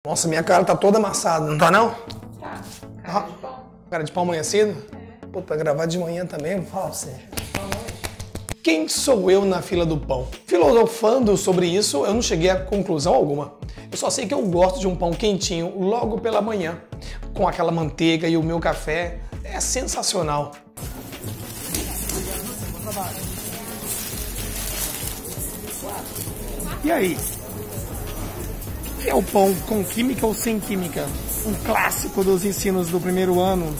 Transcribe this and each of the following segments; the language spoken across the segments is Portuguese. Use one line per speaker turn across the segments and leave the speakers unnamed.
Nossa, minha cara tá toda amassada, não tá não?
Tá. Cara de pão.
Cara de pau amanhecido? Pô, pra gravar de manhã também, vou falar pra você. Quem sou eu na fila do pão? Filosofando sobre isso, eu não cheguei a conclusão alguma. Eu só sei que eu gosto de um pão quentinho logo pela manhã, com aquela manteiga e o meu café. É sensacional. E aí? É o pão com química ou sem química? Um clássico dos ensinos do primeiro ano,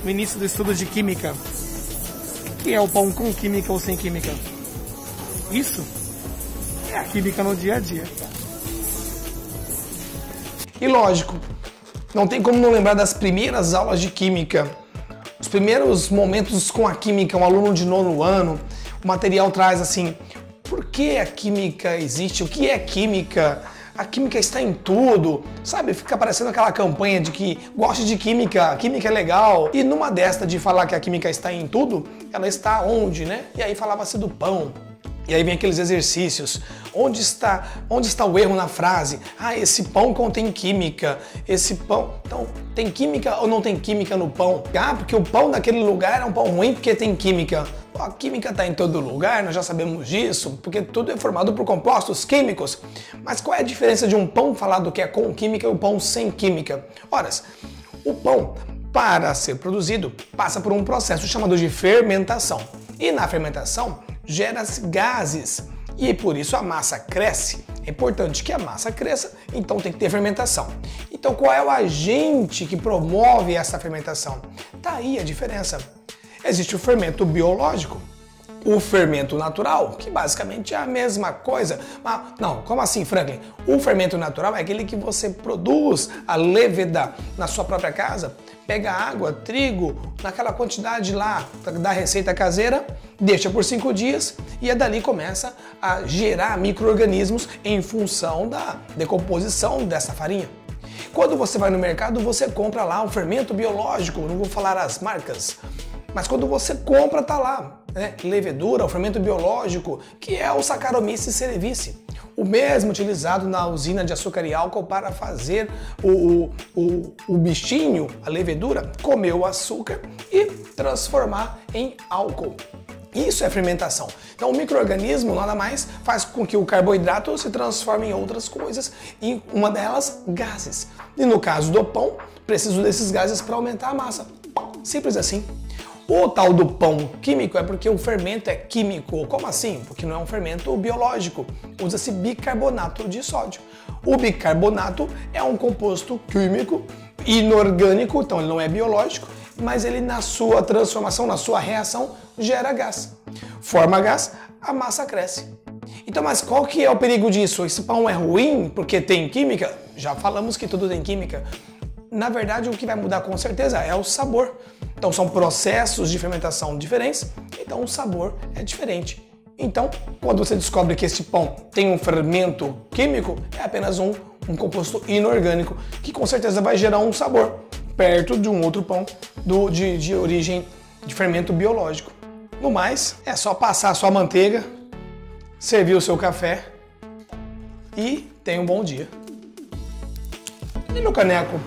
no início do estudo de química. O que é o pão com química ou sem química? Isso é a química no dia a dia. E lógico, não tem como não lembrar das primeiras aulas de química. Os primeiros momentos com a química, um aluno de nono ano, o material traz assim, por que a química existe? O que é química? A química está em tudo, sabe? Fica parecendo aquela campanha de que goste de química, química é legal. E numa desta de falar que a química está em tudo, ela está onde, né? E aí falava-se do pão. E aí vem aqueles exercícios. Onde está o erro na frase? Ah, esse pão contém química. Esse pão... Então, tem química ou não tem química no pão? Ah, porque o pão daquele lugar é um pão ruim porque tem química. A química está em todo lugar, nós já sabemos disso, porque tudo é formado por compostos químicos. Mas qual é a diferença de um pão falado que é com química e o pão sem química? Ora, o pão, para ser produzido, passa por um processo chamado de fermentação. E na fermentação, gera-se gases. E por isso a massa cresce. É importante que a massa cresça, então tem que ter fermentação. Então qual é o agente que promove essa fermentação? Tá aí a diferença. Existe o fermento biológico, o fermento natural, que basicamente é a mesma coisa. Mas, não, como assim, Franklin? O fermento natural é aquele que você produz a leveda na sua própria casa, pega água, trigo, naquela quantidade lá da receita caseira, deixa por 5 dias e dali começa a gerar micro-organismos em função da decomposição dessa farinha. Quando você vai no mercado, você compra lá o fermento biológico, não vou falar as marcas, mas quando você compra, tá lá, né? Levedura, o fermento biológico, que é o Saccharomyces cerevisiae, o mesmo utilizado na usina de açúcar e álcool para fazer o bichinho, a levedura, comer o açúcar e transformar em álcool. Isso é fermentação. Então o micro-organismo nada mais faz com que o carboidrato se transforme em outras coisas, e uma delas, gases. E no caso do pão, preciso desses gases para aumentar a massa. Simples assim. O tal do pão químico é porque o fermento é químico. Como assim? Porque não é um fermento biológico. Usa-se bicarbonato de sódio. O bicarbonato é um composto químico inorgânico, então ele não é biológico, mas ele na sua transformação, na sua reação, gera gás. Forma gás, a massa cresce. Então, mas qual que é o perigo disso? Esse pão é ruim porque tem química? Já falamos que tudo tem química. Na verdade, o que vai mudar com certeza é o sabor. Então são processos de fermentação diferentes, então o sabor é diferente. Então, quando você descobre que esse pão tem um fermento químico, é apenas um composto inorgânico, que com certeza vai gerar um sabor perto de um outro pão de origem de fermento biológico. No mais, é só passar a sua manteiga, servir o seu café e tenha um bom dia. E meu caneco?